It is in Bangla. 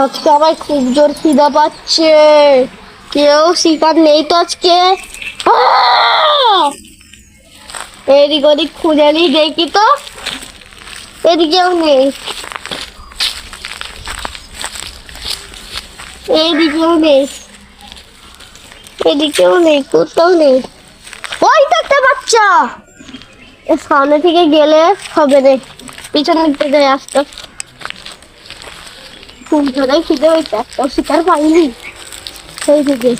আজকে আমার খুব জোর খিদা পাচ্ছে। কেউ শিকার নেই তো আজকে। এদিক ওদিক খুঁজে নি দেখি তো, এদিকেও নেই, এইদিকেও নেই, এদিকেও নেই, কোথাও নেই। ওই তো একটা বাচ্চা, এর সামনে থেকে গেলে হবে রে, পিছন দিকে যাই আসতে। খুব জোরে খিদে হয়েছে, একটাও শিকার পাইনি সেই থেকে।